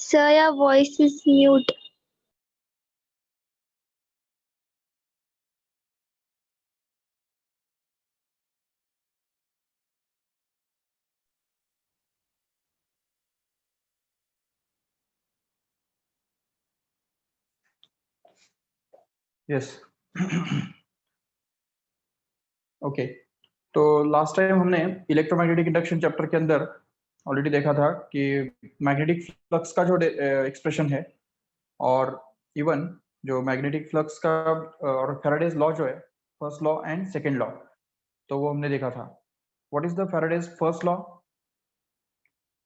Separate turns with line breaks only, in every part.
Sir, your voice is mute.
Yes okay. तो last time हमने electromagnetic induction chapter के अंदर ऑलरेडी देखा था कि मैग्नेटिक फ्लक्स का जो एक्सप्रेशन है और इवन जो मैग्नेटिक फ्लक्स का और फैराडेज लॉ जो है first law and second law, तो वो हमने देखा था। What is the Faraday's first law?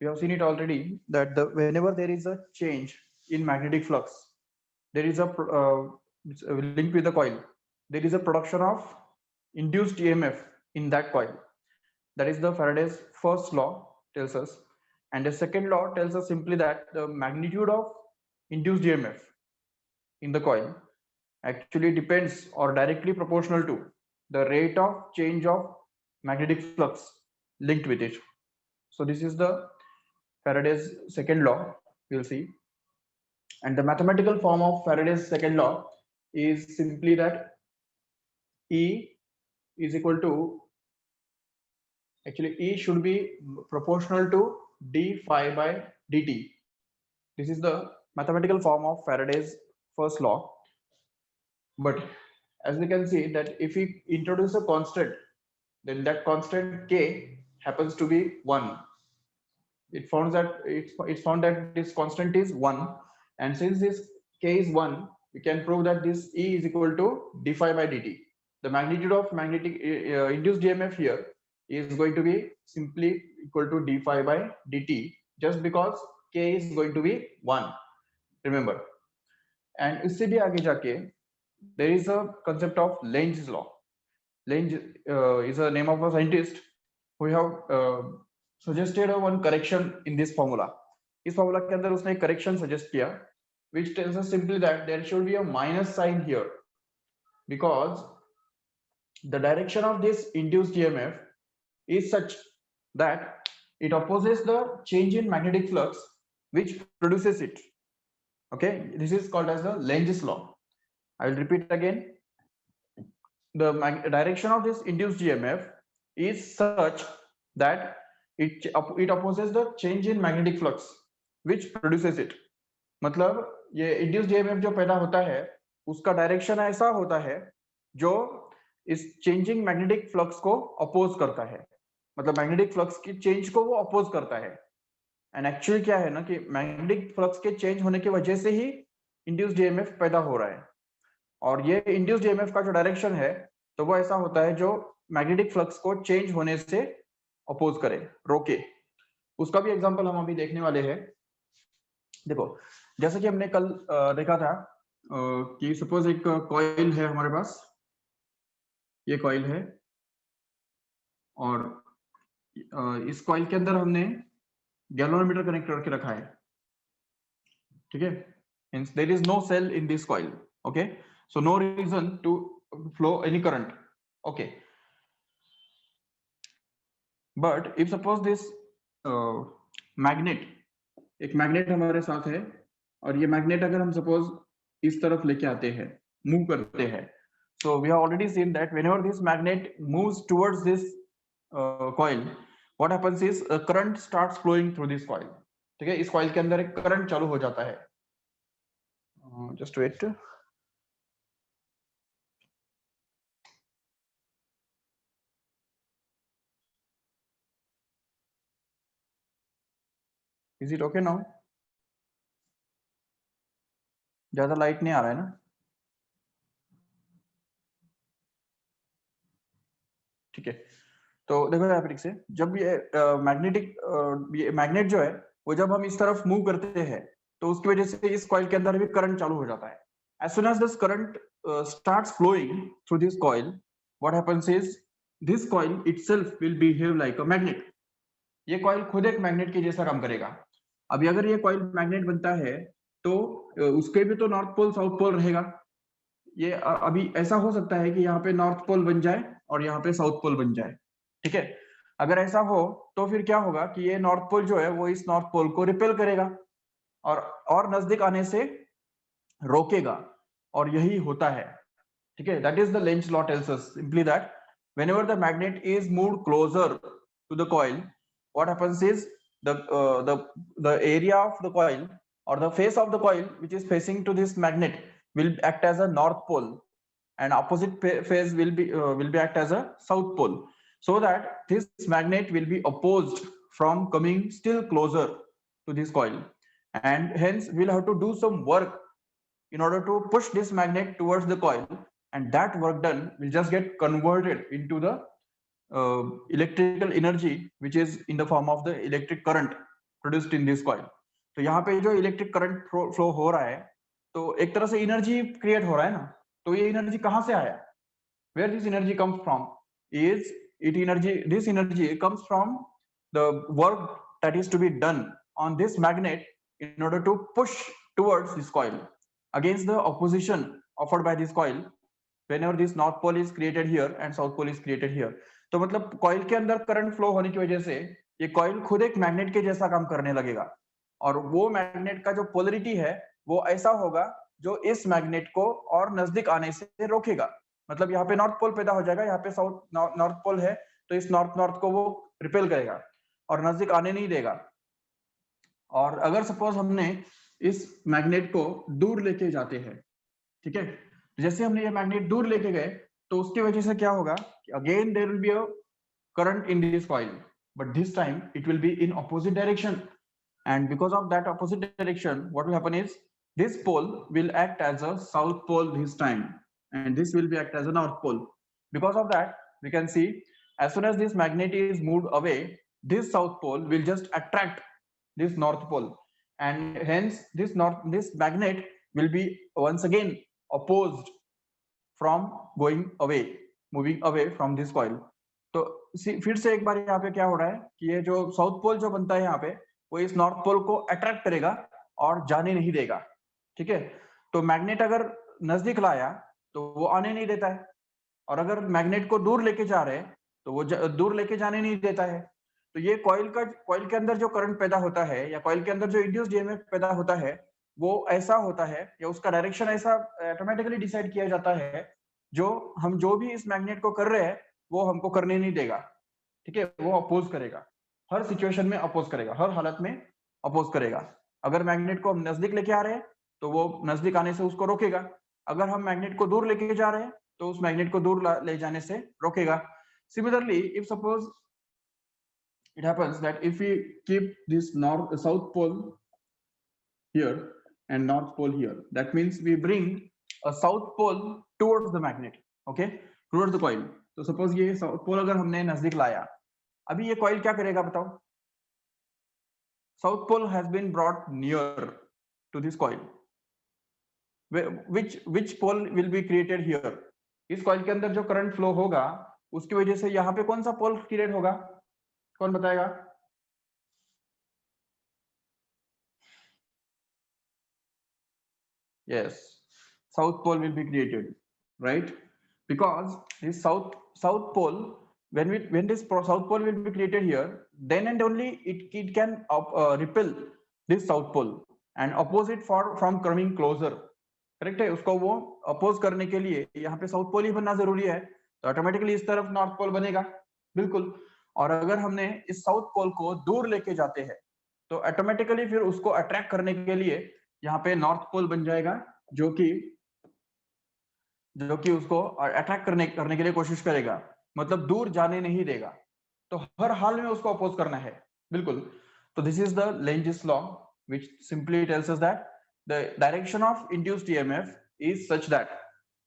We have seen it already that whenever there is a change in magnetic flux, there is a link with the coil, there is a production of induced EMF in that coil. That is the Faraday's first law tells us. And the second law tells us simply that the magnitude of induced EMF in the coil actually depends or directly proportional to the rate of change of magnetic flux linked with it. So this is the Faraday's second law, we'll see. And the mathematical form of Faraday's second law is simply that E is equal to, actually E should be proportional to d phi by dt. This is the mathematical form of Faraday's first law. But as we can see that if we introduce a constant, then that constant k happens to be 1. It's found that this constant is 1, and since this k is 1, we can prove that this E is equal to d phi by dt. The magnitude of magnetic induced EMF here is going to be simply equal to d phi by dt, just because k is going to be 1, remember. And इससे भी आगे जाके there is a concept of Lenz law. Lenz is a name of a scientist who have suggested one correction in this formula. इस formula के अंदर उसने एक correction suggest किया which tells us simply that there should be a minus sign here because the direction of this induced EMF is such that it opposes the change in magnetic flux which produces it. Okay, this is called as the Lenz's law. I will repeat again. The direction of this induced EMF is such that it opposes the change in magnetic flux which produces it. मतलब ये induced EMF जो पैदा होता है उसका direction ऐसा होता है जो इस चेंजिंग मैग्नेटिक फ्लक्स को अपोज करता है, मतलब मैग्नेटिक फ्लक्स की चेंज को वो अपोज करता है। एंड एक्चुअली क्या है ना कि मैग्नेटिक फ्लक्स के चेंज होने की वजह से ही इंड्यूस्ड ईएमएफ पैदा हो रहा है, और ये इंड्यूस्ड ईएमएफ का जो डायरेक्शन है तो वो ऐसा होता है जो मैग्नेटिक फ्लक्स को चेंज होने से अपोज करे, रोके। उसका भी एग्जांपल हम अभी देखने वाले हैं। देखो जैसे कि हमने कल देखा था कि सपोज एक कॉइल है हमारे पास, ये कॉइल है और इस कॉइल के अंदर हमने गैल्वेनोमीटर कनेक्ट करके रखा है, ठीक है। Means there is no cell in this coil, okay, so no reason to flow any current, okay. But if suppose this magnet, एक मैग्नेट हमारे साथ है और ये मैग्नेट अगर हम सपोज इस तरफ लेके आते हैं, मूव करते हैं, so we have already seen that whenever this magnet moves towards this coil, what happens is a current starts flowing through this coil, ठीक है। इस कॉइल के अंदर एक करंट चालू हो जाता है। Just wait, is it okay now? ज्यादा लाइट नहीं आ रहा है ना? ठीक है, तो देखो यहाँ पे से जब ये मैग्नेट जो है वो जब हम इस तरफ मूव करते हैं तो उसकी वजह से इस कॉइल के अंदर भी करंट चालू हो जाता है। As soon as this current starts flowing through this coil, what happens is this coil itself will behave like a magnet. ये कॉइल खुद एक मैग्नेट के जैसा काम करेगा। अभी अगर ये कॉइल मैग्नेट बनता है तो उसके भी तो नॉर्थ पोल साउथ पोल रहेगा। ये अभी ऐसा हो सकता है कि यहाँ पे नॉर्थ पोल बन जाए और यहाँ पे साउथ पोल बन जाए, ठीक है। अगर ऐसा हो तो फिर क्या होगा कि ये नॉर्थ पोल जो है वो इस नॉर्थ पोल को रिपेल करेगा, और नजदीक आने से रोकेगा, और यही होता है, ठीक है। That is the Lenz law tells us simply that whenever the magnet is moved closer to the coil, what happens is the the area of the coil or the face of the coil which is facing to this magnet will act as a north pole, and opposite phase will be act as a south pole, so that this magnet will be opposed from coming still closer to this coil, and hence we'll have to do some work in order to push this magnet towards the coil, and that work done will just get converted into the electrical energy which is in the form of the electric current produced in this coil. तो यहाँ पे जो electric current flow हो रहा है, तो एक तरह से एनर्जी क्रिएट हो रहा है ना, तो ये एनर्जी कहाँ से आया? Where this energy comes from is this energy comes from the work that is to be done on this magnet in order to push towards this coil against the opposition offered by this coil whenever this north pole is created here and south pole is created here. तो मतलब coil के अंदर current flow होने की वजह से ये coil खुद एक मैग्नेट के जैसा काम करने लगेगा, और वो मैग्नेट का जो पोलरिटी है वो ऐसा होगा जो इस मैग्नेट को और नजदीक आने से रोकेगा। मतलब यहाँ पे नॉर्थ पोल पैदा हो जाएगा, यहाँ पे साउथ नॉर्थ पोल है, तो इस नॉर्थ को वो रिपेल करेगा और नजदीक आने नहीं देगा। और अगर सपोज हमने इस मैग्नेट को दूर लेके जाते हैं, ठीक है, जैसे हमने ये मैग्नेट दूर लेके गए तो उसकी वजह से क्या होगा कि again there will be a current in this coil, but this time it will be in opposite direction, and because of that opposite direction what will happen is this pole will act as a south pole this time, and this will be act as a north pole. Because of that we can see as soon as this magnet is moved away, this south pole will just attract this north pole, and hence this magnet will be once again opposed from going away, moving away from this coil. तो फिर से एक बार यहाँ पे क्या हो रहा है कि ये जो साउथ पोल जो बनता है यहाँ पे वो इस नॉर्थ पोल को अट्रैक्ट करेगा और जाने नहीं देगा, ठीक है। तो मैग्नेट अगर नजदीक लाया तो वो आने नहीं देता है, और अगर मैग्नेट को दूर लेके जा रहे हैं तो वो दूर लेके जाने नहीं देता है। तो ये कॉइल के अंदर जो करंट पैदा होता है या कॉइल के अंदर जो इंड्यूस्ड ईएमएफ पैदा होता है वो ऐसा होता है या उसका डायरेक्शन ऐसा ऑटोमेटिकली डिसाइड किया जाता है जो हम जो भी इस मैग्नेट को कर रहे हैं वो हमको करने नहीं देगा, ठीक है। वो अपोज करेगा, हर सिचुएशन में अपोज करेगा, हर हालत में अपोज करेगा। अगर मैग्नेट को हम नजदीक लेके आ रहे हैं तो वो नजदीक आने से उसको रोकेगा, अगर हम मैग्नेट को दूर लेके जा रहे हैं तो उस मैग्नेट को दूर ले जाने से रोकेगा। Similarly if suppose it happens that if we keep this south pole here and north pole here, that means we bring a south pole towards the magnet, okay, towards the coil. तो suppose ये south pole अगर हमने नजदीक लाया, अभी ये coil क्या करेगा बताओ? South pole has been brought near to this coil, which pole will be created here? इस कॉइल के अंदर जो करंट फ्लो होगा उसकी वजह से यहाँ पे कौन सा पोल क्रिएट होगा, कौन बताएगा? Yes, south pole will be created, right? Because this south pole, when this south pole will be created here, then and only it can repel this south pole and oppose it from coming closer, correct है। उसको वो oppose करने के लिए यहाँ पे south pole ही बनना जरूरी है, तो ऑटोमेटिकली इस तरफ नॉर्थ पोल बनेगा, बिल्कुल। और अगर हमने इस साउथ पोल को दूर लेके जाते हैं तो ऑटोमेटिकली फिर उसको अट्रैक्ट करने के लिए यहाँ पे नॉर्थ पोल बन जाएगा, जो कि उसको अट्रैक्ट करने के लिए कोशिश करेगा, मतलब दूर जाने नहीं देगा, तो हर हाल में उसको अपोज करना है, बिल्कुल। तो this is the Lenz's law which simply tells us that the direction of induced EMF is such that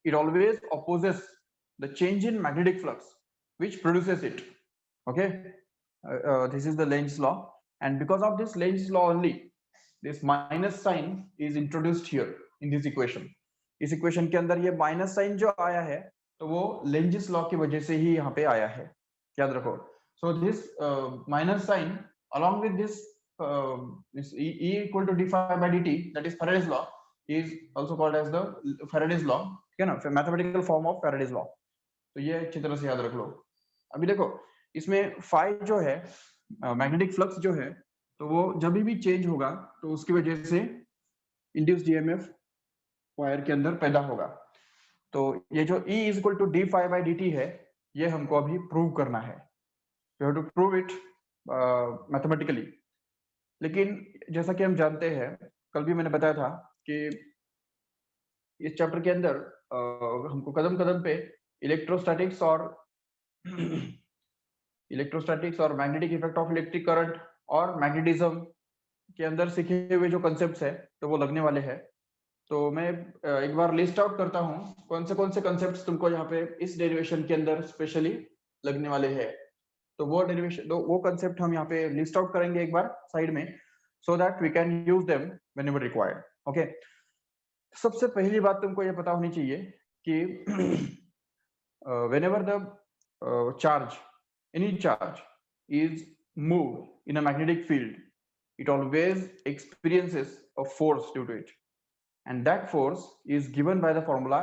it always opposes the change in magnetic flux which produces it, okay. This is the Lenz law, and because of this Lenz law only this minus sign is introduced here in this equation. इस equation के अंदर ये minus sign जो आया है तो वो Lenz's law की वजह से ही यहाँ पे आया है, याद रखो। So this minus sign along with this this E equal to d phi by dt, that is Faraday's law, is also called as the Faraday's law, ठीक है ना, mathematical form of Faraday's law। तो ये अच्छी तरह से याद रख लो। अभी देखो इसमें phi जो है मैग्नेटिक फ्लक्स जो है तो वो जब भी चेंज होगा तो उसकी वजह से इंड्यूस्ड ईएमएफ वायर के अंदर पैदा होगा। तो ये जो E is equal to d phi by d t है, ये हमको अभी प्रूव करना है। We have to prove it mathematically. लेकिन जैसा कि हम जानते हैं, कल भी मैंने बताया था कि इस चैप्टर के अंदर हमको कदम कदम पे इलेक्ट्रोस्टैटिक्स और magnetic effect of electric current और मैग्नेटिज्म के अंदर सीखे हुए जो कंसेप्ट्स है तो वो लगने वाले हैं। तो मैं एक बार लिस्ट आउट करता हूँ कौन से कंसेप्ट्स तुमको यहाँ पे इस डेरिवेशन के अंदर स्पेशली लगने वाले हैं। तो वो डेरिवेशन, वो कंसेप्ट हम यहाँ पे लिस्ट आउट करेंगे एक बार साइड में, so that we can use them whenever required. Okay, सबसे पहली बात तुमको ये पता होनी चाहिए कि whenever the any charge is moved in a magnetic field, it always experiences a force due to it, and that force is given by the formula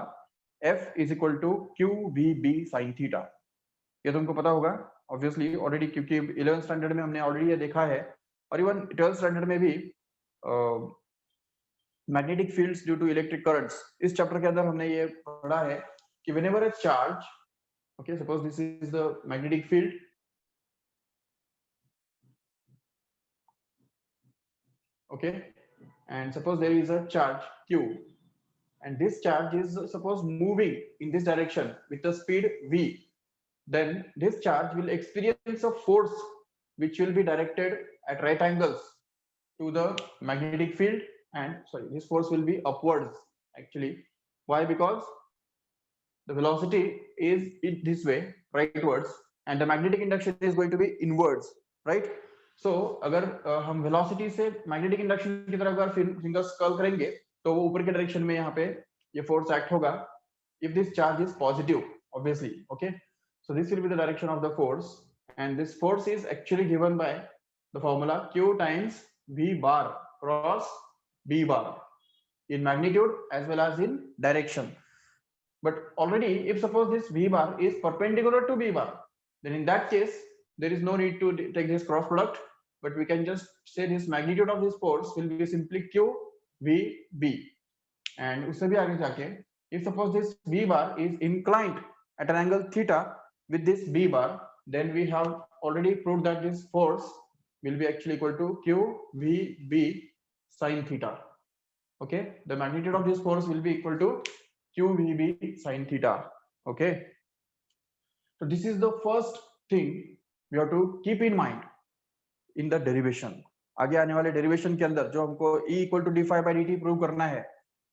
F is equal to QVB sin theta। ये तुमको पता होगा obviously already, क्योंकि 11th standard में हमने already ये देखा है, और इवन 12th स्टैंडर्ड में भी magnetic fields due to electric currents, इस चैप्टर के अंदर हमने ये पढ़ा है कि whenever a charge, okay, suppose this is the magnetic field, okay, and suppose there is a charge Q, and this charge is suppose moving in this direction with the speed V, then this charge will experience a force which will be directed at right angles to the magnetic field, and sorry, this force will be upwards actually. Why? Because the velocity is in this way, rightwards, and the magnetic induction is going to be inwards, right? So अगर हम velocity से magnetic induction की तरफ अगर fingers curl करेंगे तो वो ऊपर के direction में यहाँ पे ये force act होगा if this charge is positive, obviously, okay? So this will be the direction of the force, and this force is actually given by the formula Q times V bar cross B bar in magnitude as well as in direction. But already, if suppose this V bar is perpendicular to B bar, then in that case, there is no need to take this cross product, but we can just say this magnitude of this force will be simply Q V B. And उससे भी आगे जाके, if suppose this V bar is inclined at an angle theta with this B bar, then we have already proved that this force will be actually equal to Q V B sin theta. Okay, the magnitude of this force will be equal to QVB sin theta. Okay, so this is the first thing we have to keep in mind in the derivation. आगे आने वाले derivation के अंदर जो हमको E equal to d phi by dt prove करना है,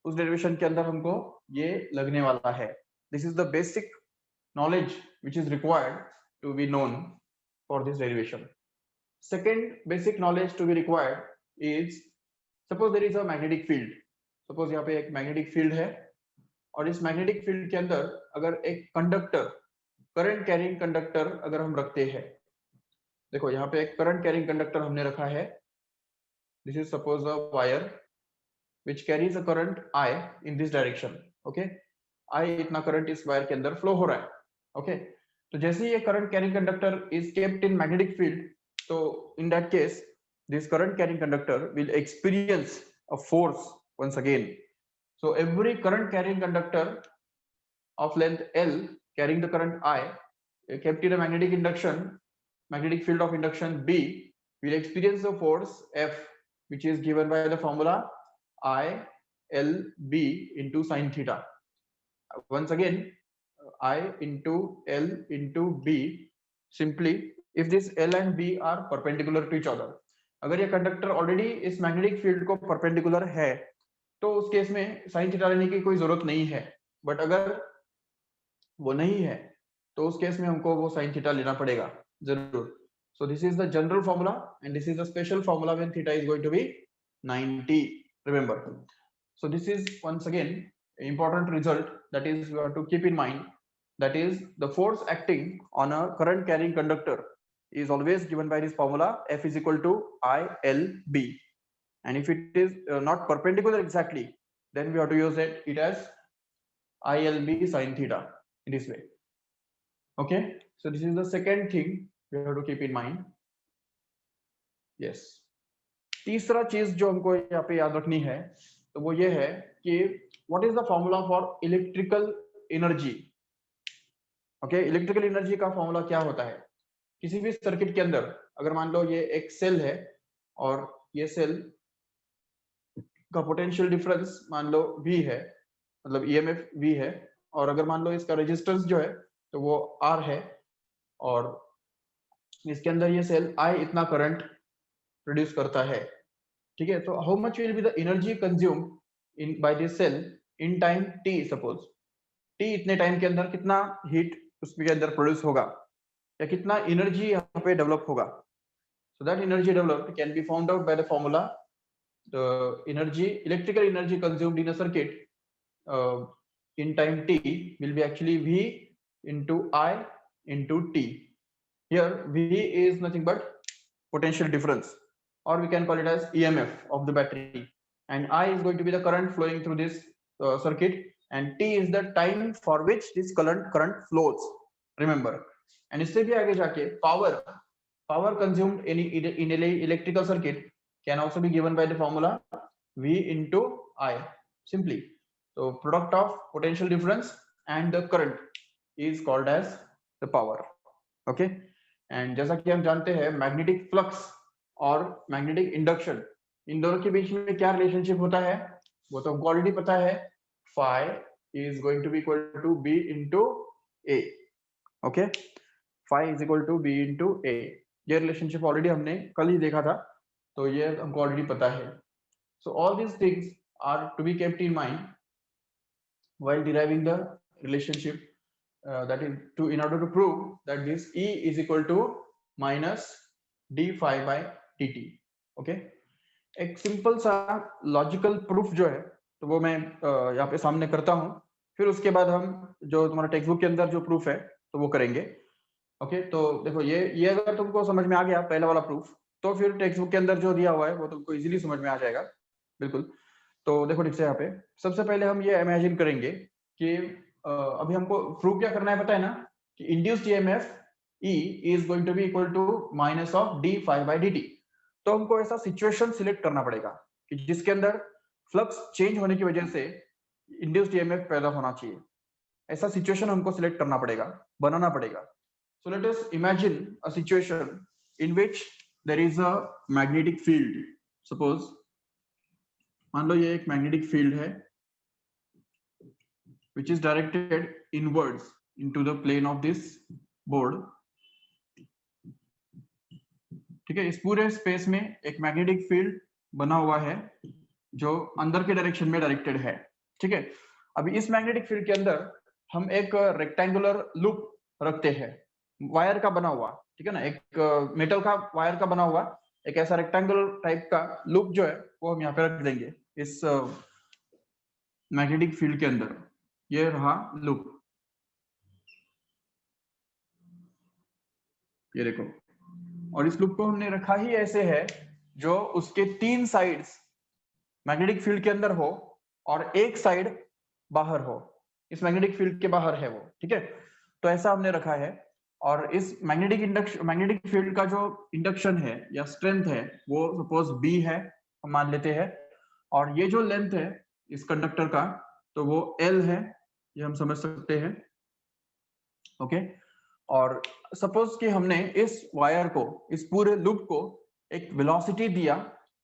उस डेरिवेशन के अंदर हमको ये लगने वाला है. This is the basic knowledge which is required to be known for this derivation. Second basic knowledge to be required is, suppose there is a magnetic field. Suppose यहाँ पे एक magnetic field है, और इस मैग्नेटिक फील्ड के अंदर अगर एक कंडक्टर, करंट कैरिंग कंडक्टर अगर हम रखते हैं, देखो यहाँ पे एक करंट कैरिंग कंडक्टर हमने रखा है, this is suppose a wire which carries a current I in this direction. Okay, I इतना करंट इस वायर के अंदर फ्लो हो रहा है. ओके, तो जैसे ही ये current carrying conductor is kept in magnetic field, तो in that case this current carrying conductor will experience a force once again. So every current carrying conductor of length L carrying the current I kept in a magnetic field of induction B will experience the force F, which is given by the formula I L B into sin theta. Once again, I into L into B, simply if this L and B are perpendicular to each other. अगर ये conductor already इस magnetic field को perpendicular है तो उस case में sine theta लेने की कोई जरूरत नहीं है. बट अगर वो नहीं है तो उस केस में हमको वो साइन थीटा लेना पड़ेगा जरूर. So this is the general formula and this is the special formula when theta is going to be 90. Remember, so this is once again important result that is you have to keep in mind, that is the force acting on a current carrying conductor is always given by this formula F is equal to ILB. And if it is not perpendicular exactly, then we have to use it as ILB sin theta in this way. Okay, so this is the second thing we have to keep in mind. Yes, तीसरा चीज जो हमको यहाँ पे याद रखनी है तो वो ये है कि what is the formula for electrical energy. Okay, electrical energy का फॉर्मूला क्या होता है किसी भी सर्किट के अंदर। अगर मान लो ये एक सेल है और ये सेल का पोटेंशियल डिफरेंस मान लो V है, मतलब EMF V है, और अगर मान लो इसका रेजिस्टेंस जो है तो वो R है, और इसके अंदर ये सेल I इतना करंट प्रोड्यूस करता है, ठीक है। तो how much will be the energy consumed in by this cell in time t, suppose t इतने टाइम के अंदर कितना हीट उसके अंदर प्रोड्यूस होगा या कितना एनर्जी यहाँ पे डेवलप होगा। So that energy developed can be found out by the formula. The energy, electrical energy consumed in a circuit in time t will be actually V into I into t. Here V is nothing but potential difference, or we can call it as EMF of the battery, and I is going to be the current flowing through this circuit, and t is the time for which this current flows. Remember, and इससे भी आगे जाके power consumed in electrical circuit can also be given by the formula V into I simply. So product of potential difference and the current is called as the power. Okay, and जैसा कि हम जानते हैं magnetic flux और magnetic induction, इन दोनों के बीच में क्या रिलेशनशिप होता है वो तो हमको ऑलरेडी पता है, phi is going to be equal to B into A. Okay, phi is equal to B into A. ये रिलेशनशिप ऑलरेडी हमने कल ही देखा था, तो ये हमको ऑलरेडी पता है। So all these things are to be kept in mind while deriving the relationship, that is in order to prove that this E is equal to minus d phi by dt. Okay, एक simple सा logical proof जो है तो वो मैं यहाँ पे सामने करता हूँ, फिर उसके बाद हम जो तुम्हारा टेक्स्ट बुक के अंदर जो प्रूफ है तो वो करेंगे। ओके, तो देखो ये अगर तुमको समझ में आ गया पहला वाला प्रूफ, तो फिर टेक्स्ट बुक के अंदर जो दिया हुआ है वो तुमको इजीली समझ में आ जाएगा। बिल्कुल, तो देखो ठीक से यहाँ पे सबसे पहले हम ये इमेजिन करेंगे कि अभी हमको प्रूव क्या करना है पता है ना, कि induced EMF E is going to be equal to minus of d phi by dt। तो हमको ऐसा सिचुएशन सिलेक्ट करना पड़ेगा कि जिसके अंदर फ्लक्स चेंज होने की वजह से इंड्यूस्ड ईएमएफ पैदा होना चाहिए, ऐसा सिचुएशन हमको सिलेक्ट करना पड़ेगा, बनाना पड़ेगा। So let us imagine a situation in which there is a magnetic field. Suppose मान लो ये एक मैग्नेटिक फील्ड है which is directed inwards into the plane of this board। ठीक है, इस पूरे स्पेस में एक मैग्नेटिक फील्ड बना हुआ है जो अंदर के डायरेक्शन में डायरेक्टेड है। ठीक है, अभी इस मैग्नेटिक फील्ड के अंदर हम एक रेक्टेंगुलर लूप रखते हैं, वायर का बना हुआ, ठीक है ना, एक मेटल का वायर का बना हुआ एक ऐसा रेक्टेंगुलर टाइप का लूप जो है वो हम यहाँ पे रख देंगे इस मैग्नेटिक फील्ड के अंदर। ये रहा लूप, ये देखो, और इस लूप को हमने रखा ही ऐसे है जो उसके 3 साइड्स मैग्नेटिक फील्ड के अंदर हो और एक साइड बाहर हो, इस मैग्नेटिक फील्ड के बाहर है वो। ठीक है, तो ऐसा हमने रखा है, और इस मैग्नेटिक फील्ड का जो इंडक्शन है या स्ट्रेंथ है वो सपोज B है हम मान लेते हैं, और ये जो लेंथ है इस कंडक्टर का तो वो L है, ये हम समझ सकते हैं। ओके, और सपोज कि हमने इस वायर को, इस पूरे लूप को एक वेलोसिटी दिया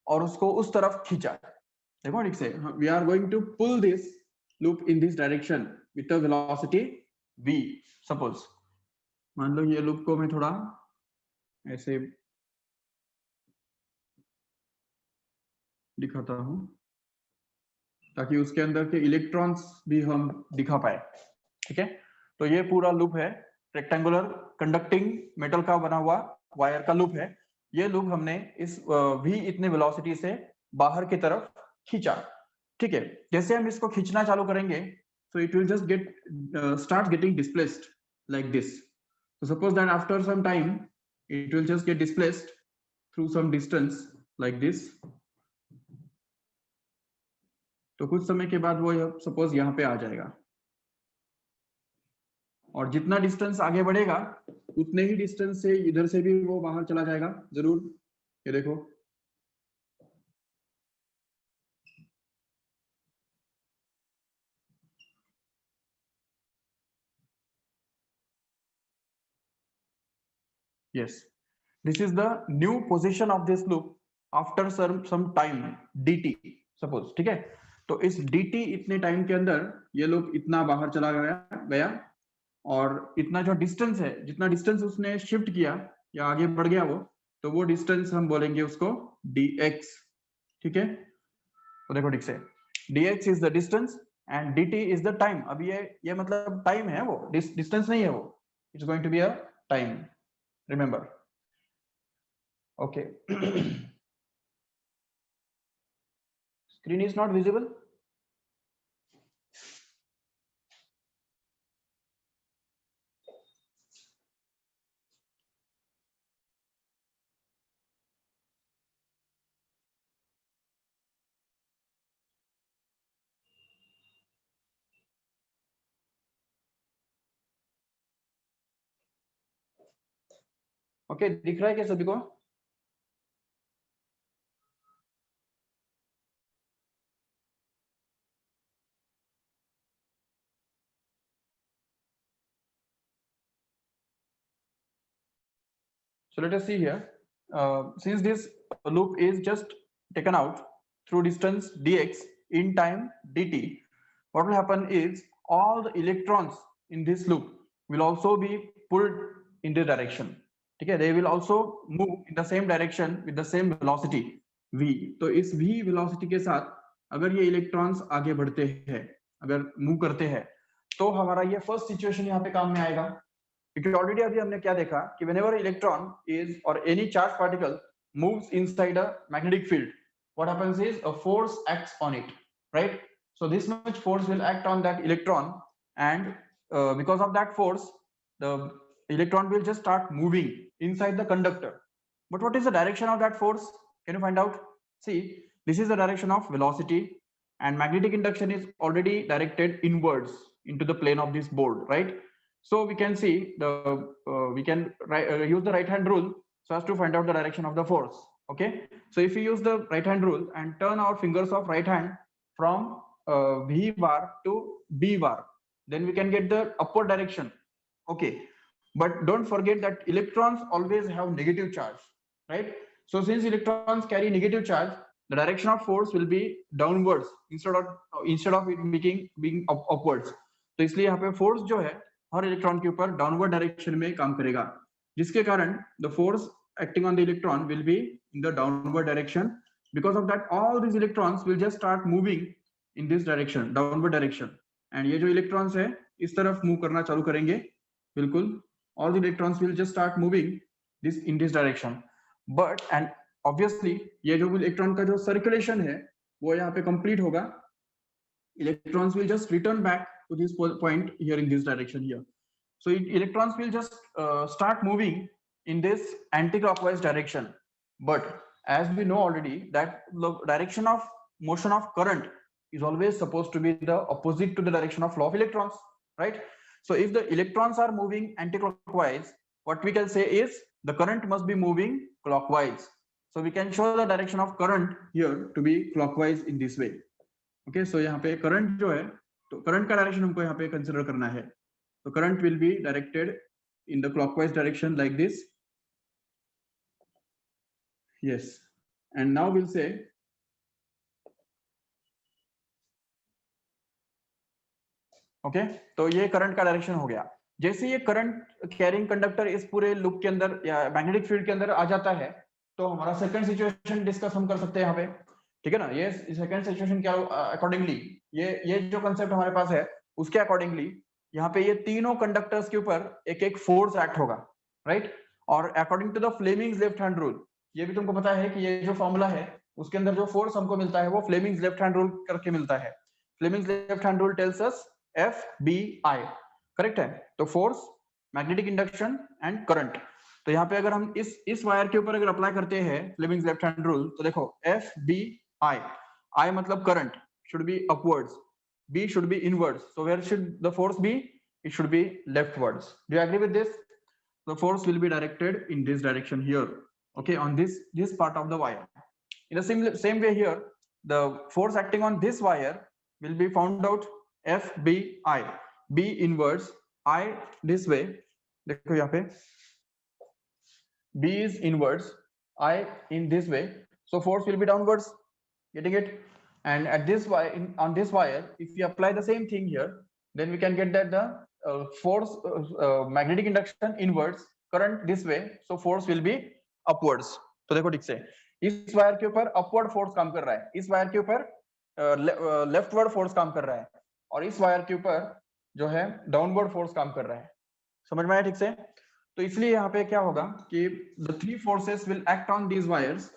और उसको उस तरफ खींचा। देखो ठीक से, we are going to pull this loop in this direction with a velocity v। Suppose मान लो ये लूप को मैं थोड़ा ऐसे दिखाता हूं ताकि उसके अंदर के इलेक्ट्रॉन्स भी हम दिखा पाए। ठीक है, तो ये पूरा लूप है, रेक्टेंगुलर कंडक्टिंग मेटल का बना हुआ वायर का लूप है। ये लूप हमने इस v इतने वेलोसिटी से बाहर की तरफ खींचा। ठीक है, जैसे हम इसको खींचना चालू करेंगे so it will just start getting displaced like this। So suppose that after some time it will just get displaced through some distance like this। तो कुछ समय के बाद वो सपोज यहाँ पे आ जाएगा, और जितना डिस्टेंस आगे बढ़ेगा उतने ही डिस्टेंस से इधर से भी वो बाहर चला जाएगा जरूर। ये देखो, Yes, this is the new position of this loop after some time dt, suppose, ठीक है। तो इस dt इतने टाइम के अंदर ये लूप इतना बाहर चला गया और इतना जो डिस्टेंस है, जितना डिस्टेंस उसने शिफ्ट किया या आगे बढ़ गया वो, तो वो डिस्टेंस हम बोलेंगे उसको dx, ठीक है। तो देखो ठीक से, dx is the distance and dt is the time. अब ये मतलब टाइम है, वो डिस्टेंस नहीं है, वो it's going to be a time, remember, okay. Screen is not visible. Okay, दिख रहा है क्या सभी को? So let us see here. Since this loop is just taken out through distance dx in time dt, what will happen is all the electrons in this loop will also be pulled in the direction. Okay, they will also move in the same direction with the same velocity v. तो इस v velocity के साथ अगर ये electrons आगे बढ़ते हैं, अगर move करते हैं, तो हमारा ये first situation यहाँ पे काम में आएगा। क्योंकि ऑलरेडी अभी हमने क्या देखा कि whenever electron is or any charged particle moves inside a magnetic field, what happens is a force acts on it, right? So this much force will act on that electron, and because of that force, the electron will just start moving inside the conductor. But what is the direction of that force? Can you find out? See, this is the direction of velocity, and magnetic induction is already directed inwards into the plane of this board, right? So we can see we can use the right hand rule so as to find out the direction of the force. Okay, so if we use the right hand rule and turn our fingers of right hand from V bar to B bar, then we can get the upward direction. Okay, but don't forget that electrons always have negative charge, right? So since electrons carry negative charge, the direction of force will be downwards instead of it being upwards. तो इसलिए यहाँ पे force जो है हर electron के ऊपर downward direction में काम करेगा, जिसके कारण the force acting on the electron will be in the downward direction. Because of that, all these electrons will just start moving in this direction, downward direction. And ये जो electrons है इस तरफ move करना चालू करेंगे, बिल्कुल, all the electrons will just start moving this in this direction. But and obviously ये जो electron का जो circulation है वो यहाँ पे complete होगा. Electrons will just return back to this point here in this direction here. So electrons will just start moving in this anti-clockwise direction. But as we know already that the direction of motion of current is always supposed to be the opposite to the direction of flow of electrons, right? So if the electrons are moving anti-clockwise, what we can say is the current must be moving clockwise. So we can show the direction of current here to be clockwise in this way. Okay, so यहाँ पे current जो है, तो current का direction हमको यहाँ पे consider करना है. So current will be directed in the clockwise direction like this. Yes, and now we'll say okay, तो ये current का direction हो गया. जैसे ये current carrying conductor इस पूरे loop के अंदर या magnetic field के अंदर आ जाता है, तो हमारा second situation discuss हम कर सकते हैं यहाँ पे, ठीक है ना? ये second situation क्या accordingly ये जो concept हमारे पास है उसके accordingly यहाँ पे ये तीनों कंडक्टर्स के ऊपर एक एक फोर्स एक्ट होगा, राइट? और according to the Fleming's left hand rule, ये भी तुमको पता है कि ये जो फॉर्मूला है उसके अंदर जो फोर्स हमको मिलता है वो फ्लेमिंग्स लेफ्ट हैंड रूल करके मिलता है. Fleming's left hand rule tells us FBI, correct है? तो force, magnetic induction and current. तो यहाँ पे अगर हम इस वायर के ऊपर अगर अप्लाई करते हैं फ्लेमिंग्स लेफ्ट हैंड रूल, तो देखो FBI, I मतलब current should be upwards, B should be inwards. So where should the force be? It should be leftwards. Do you agree with this? The force will be directed in this direction here. Okay, on this part of the wire. In the same way here, the force acting on this wire will be found out FBI. B inwards, I this way. देखो यहाँ पे B is inwards, I in this way, so force will be downwards. Getting it? And at this wire, on this wire, if we apply the same thing here, then we can get that the force magnetic induction inwards, current this way, so force will be upwards. तो देखो ठीक से इस wire के ऊपर upward force काम कर रहा है, इस वायर के ऊपर लेफ्टवर्ड फोर्स काम कर रहा है, और इस वायर के ऊपर जो है डाउनवर्ड फोर्स काम कर रहा है। समझ में आया ठीक से? तो इसलिए यहाँ पे क्या होगा कि the three forces will act on these wires.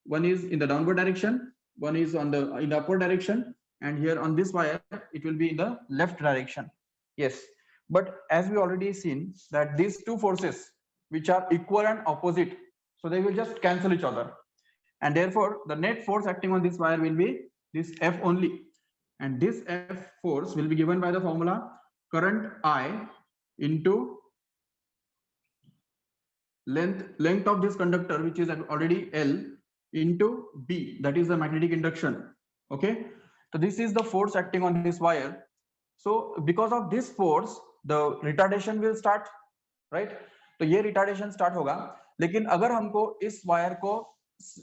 One is in the downward direction, one is in the upward direction, and here on this wire it will be in the left direction. Yes, but as we already seen that these two forces which are equal and opposite, so they will just cancel each other, and therefore the net force acting on this wire will be this F only, and this F force will be given by the formula current I into length of this conductor, which is already L, into B, that is the magnetic induction. Okay, so this is the force acting on this wire. So because of this force the retardation will start, right? तो ये retardation start होगा, लेकिन अगर हमको इस wire को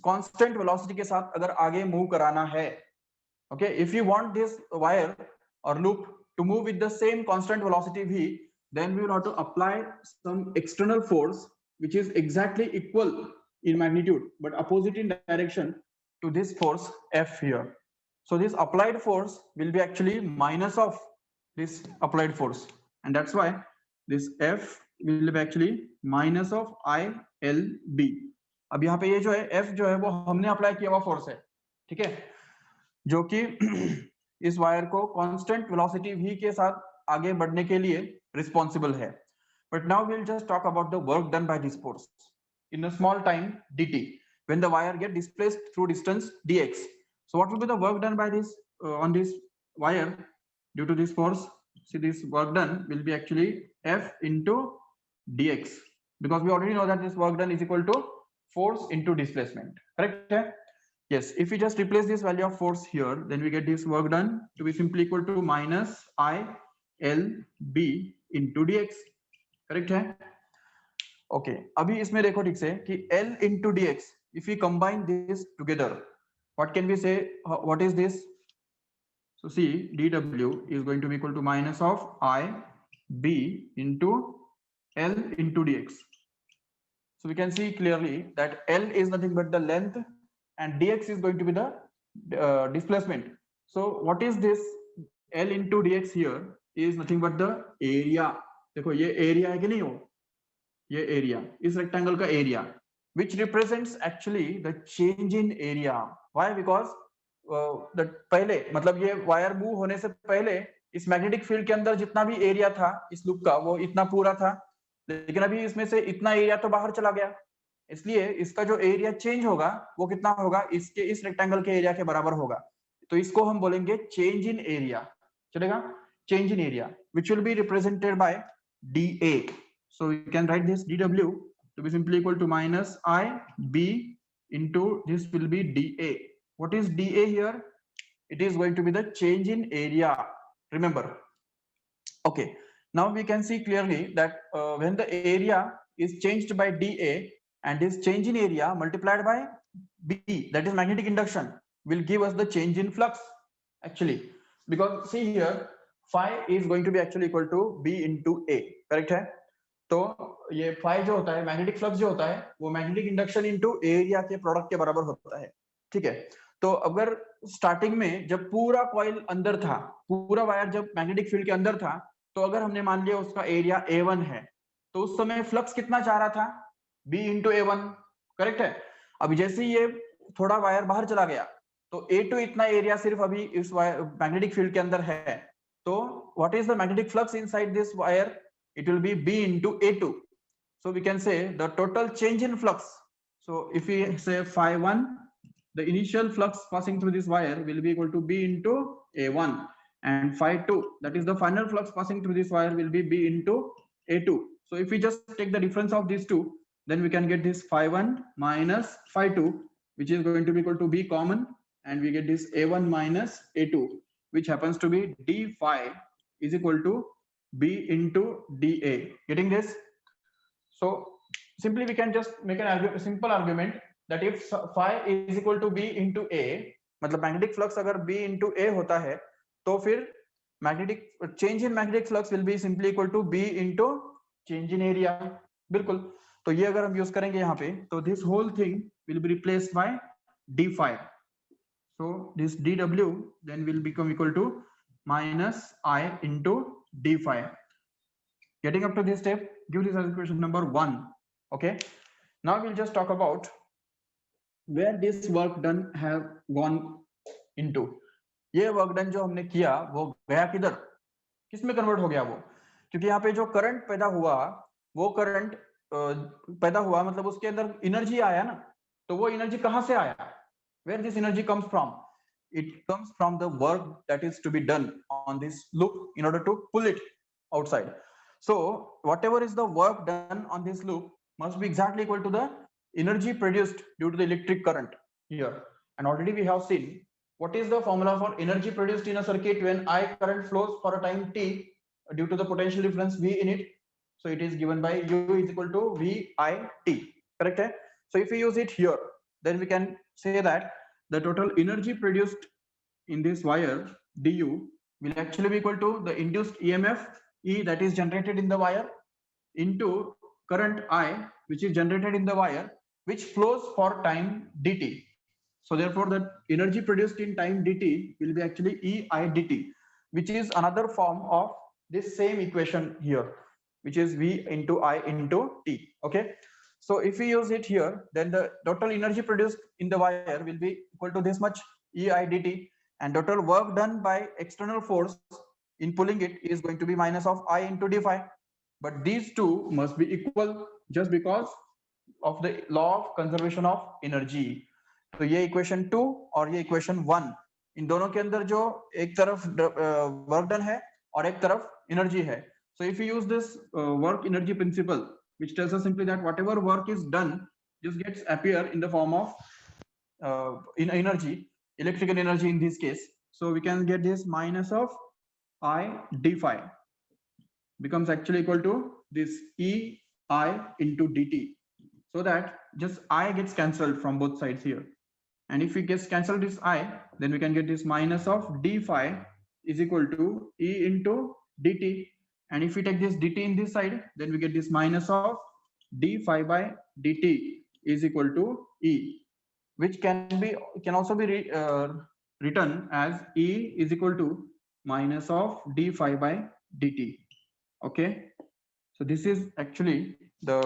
constant velocity के साथ अगर आगे move कराना है, okay, if you want this wire or loop to move with the same constant velocity v, then we will have to apply some external force which is exactly equal in magnitude but opposite in direction to this force F here. So this applied force will be actually minus of this applied force, and that's why this F will be actually minus of ILB. अब यहाँ पे ये जो है F जो है वो हमने अप्लाई किया हुआ फोर्स है, ठीक है, जो कि इस वायर को कांस्टेंट वेलोसिटी v के साथ आगे बढ़ने के लिए रिस्पॉन्सिबल है. But now we'll just talk about the work done by this force in a small time dt when the wire get displaced through distance dx. So what will be the work done by this on this wire due to this force? See, this work done will be actually F into dx, because we already know that this work done is equal to force into displacement. Correct? Yes, if we just replace this value of force here, then we get this work done to be simply equal to minus I L B into dx. Correct है? Okay, अभी इसमें देखो ठीक से कि L into dx, if we combine this together, what can we say? What is this? So see, dw is going to be equal to minus of I B into L into dx. So we can see clearly that L is nothing but the length and dx is going to be the displacement. So what is this L into dx here is nothing but the area. देखो ये area है कि नहीं, हो ये area, इस rectangle का area, which represents actually the change in area. Why? Because पहले मतलब ये वायर मूव होने से पहले इस मैग्नेटिक फील्ड के अंदर जितना भी एरिया था इस लूप का वो इतना पूरा था, लेकिन अभी इसमें से इतना एरिया तो बाहर चला गया, इसलिए इसका जो एरिया चेंज होगा वो कितना होगा, इसके इस रेक्टेंगल के एरिया के बराबर होगा. तो इसको हम बोलेंगे चेंज इन एरिया. चलेगा? Change in area which will be represented by dA. So we can write this dW to be simply equal to minus IB into this will be dA. What is dA here? It is going to be the change in area. Remember. Okay. Now we can see clearly that when the area is changed by dA and this change in area multiplied by B, that is magnetic induction, will give us the change in flux actually. Because see here, phi is going to be actually equal to B into A. Correct है? तो ये phi जो होता है, magnetic flux जो होता है, वो मैग्नेटिक इंडक्शन इनटू एरिया के प्रोडक्ट के बराबर होता है. ठीक है? तो अगर स्टार्टिंग में जब पूरा कॉइल अंदर था, पूरा वायर जब मैग्नेटिक फील्ड के अंदर था, तो अगर हमने मान लिया उसका एरिया A1 है, तो उस समय फ्लक्स कितना चाह रहा था? B into A1. करेक्ट है? अभी जैसे ही ये थोड़ा वायर बाहर चला गया, तो A2 इतना एरिया सिर्फ अभी इस मैग्नेटिक फील्ड के अंदर है. So what is the magnetic flux inside this wire? It will be B into A2. So we can say the total change in flux. So if we say phi1, the initial flux passing through this wire will be equal to B into A1, and phi2, that is the final flux passing through this wire, will be B into A2. So if we just take the difference of these two, then we can get this phi1 minus phi2, which is going to be equal to B common, and we get this A1 minus A2, which happens to be d phi is equal to B into dA. Getting this? So simply we can just make an simple argument that if phi is equal to b into a, मतलब magnetic flux अगर b into a होता है तो फिर magnetic change in magnetic flux will be simply equal to b into change in area. बिल्कुल, तो ये अगर हम यूज करेंगे यहाँ पे तो this whole thing will be replaced by d phi, so this dw then will become equal to minus I into d phi. Getting up to this step, give this as equation number 1. Okay, now we'll just talk about where this work done have gone into. ये work done जो हमने किया वो गया किधर, किस में convert हो गया वो, क्योंकि यहाँ पे जो करंट पैदा हुआ वो करंट पैदा हुआ मतलब उसके अंदर एनर्जी आया ना, तो वो एनर्जी कहाँ से आया, where this energy comes from, it comes from the work that is to be done on this loop in order to pull it outside. So whatever is the work done on this loop must be exactly equal to the energy produced due to the electric current here. And already we have seen what is the formula for energy produced in a circuit when I current flows for a time t due to the potential difference V in it. So it is given by U is equal to VIT, correct hai? So if we use it here, then we can say that the total energy produced in this wire du will actually be equal to the induced EMF E that is generated in the wire into current I which is generated in the wire which flows for time dt. So therefore the energy produced in time dt will be actually EI dt, which is another form of this same equation here, which is V into I into T. Okay, so if we use it here, then the total energy produced in the wire will be equal to this much EI dt, and total work done by external force in pulling it is going to be minus of I into d phi. But these two must be equal just because of the law of conservation of energy. तो ये equation 2 और ये equation 1, इन दोनों के अंदर जो एक तरफ वर्क डन है और एक तरफ एनर्जी है. So if you use this work energy principle, which tells us simply that whatever work is done just gets appear in the form of in energy, electrical energy in this case. So we can get this minus of I d phi becomes actually equal to this E I into dt, so that just I gets cancelled from both sides here. And if we get cancel this I, then we can get this minus of d phi is equal to E into dt. And if we take this dt in this side, then we get this minus of d phi by dt is equal to E, which can also be written as E is equal to minus of d phi by dt. Okay, so this is actually the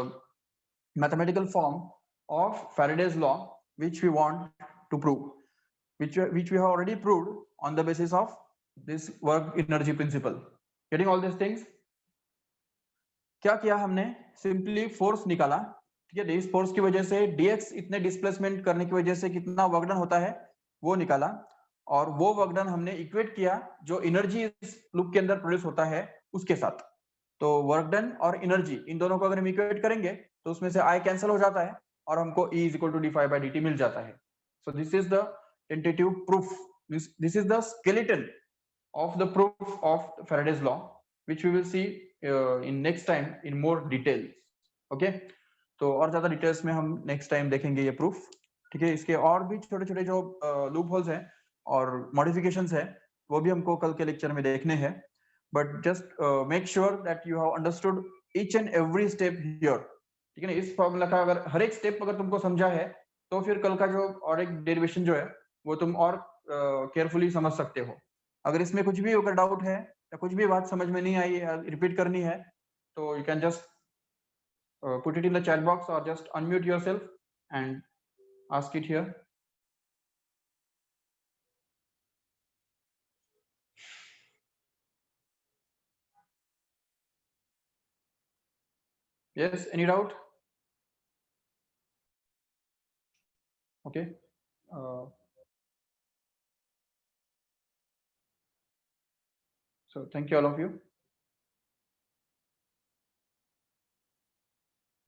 mathematical form of Faraday's law which we want to prove, which we have already proved on the basis of this work energy principle. Getting all these things, क्या किया हमने, simply force निकाला, ठीक है, इस force की वजह से dx इतने डिस्प्लेसमेंट करने की वजह से कितना वर्क डन होता है वो निकाला, और वो वर्क डन हमने इक्वेट किया जो एनर्जी इस लूप के अंदर प्रोड्यूस होता है उसके साथ. तो वर्क डन और एनर्जी इन दोनों को अगर हम इक्वेट करेंगे तो उसमें से आई कैंसिल हो जाता है और हमको E is equal to d phi by dt मिल जाता है. So this is the tentative proof, this is the skeleton of the proof of Faraday's law, which we will see in next time in more details. Okay, तो और ज्यादा details में हम next time देखेंगे ये proof, ठीक है. इसके और भी छोटे छोटे जो लूप होल्स हैं और मॉडिफिकेशंस है वो भी हमको कल के लेक्चर में देखने हैं. But just make sure that you have understood each and every step here, ठीक है ना. इस फॉर्मूला का अगर हर एक स्टेप अगर तुमको समझा है तो फिर कल का जो और एक डेरिवेशन जो है वो तुम और केयरफुली समझ सकते हो. अगर इसमें कुछ भी अगर डाउट है या कुछ भी बात समझ में नहीं आई है, रिपीट करनी है, तो you can just put it in the chat box or just unmute yourself and ask it here. Yes, any doubt? Okay. So thank you all of you.